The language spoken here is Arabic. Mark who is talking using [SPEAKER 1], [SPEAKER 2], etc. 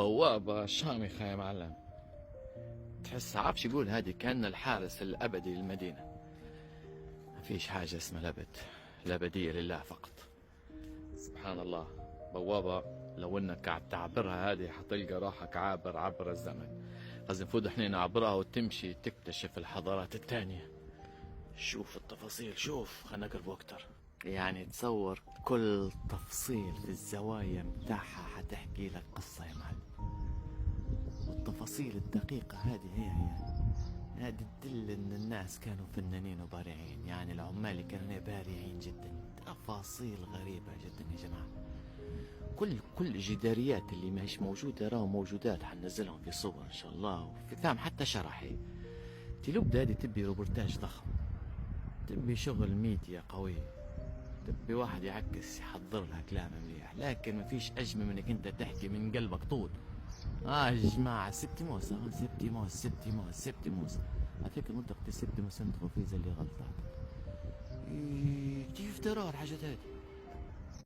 [SPEAKER 1] بوابة شامخة يا معلم، تحس عارف يقول هذه كأن الحارس الأبدي للمدينة. ما فيش حاجة اسمها الأبد، الأبدية لله فقط. سبحان الله، بوابة لو انك قاعد تعبرها هذه حتلقى روحك عابر عبر الزمن. لازم نفوت احنا نعبرها وتمشي تكتشف الحضارات التانية. شوف التفاصيل، شوف خلينا نقرب اكتر. يعني تصور كل تفصيل في الزوايا متاعها حتحكي لك قصة يا معلم. والتفاصيل الدقيقة هذه تدل ان الناس كانوا فنانين وبارعين. يعني العمال كانوا بارعين جدا، تفاصيل غريبة جدا يا جماعة. كل الجداريات اللي ماهيش موجودة راهو موجودات، حننزلهم في صور ان شاء الله وفي فهم حتى شرحي. تلوب هذه تبي روبورتاج ضخم، تبي شغل ميديا قوي، تبي واحد يعكس يحضر لها كلام مليح. لكن ما فيش اجمل من انك انت تحكي من قلبك طول. يا جماعة سبتيموس على فكرة منطقة السبتيموس عندكم فيزا اللي غلطات. كيف ترى الحاجات هذه؟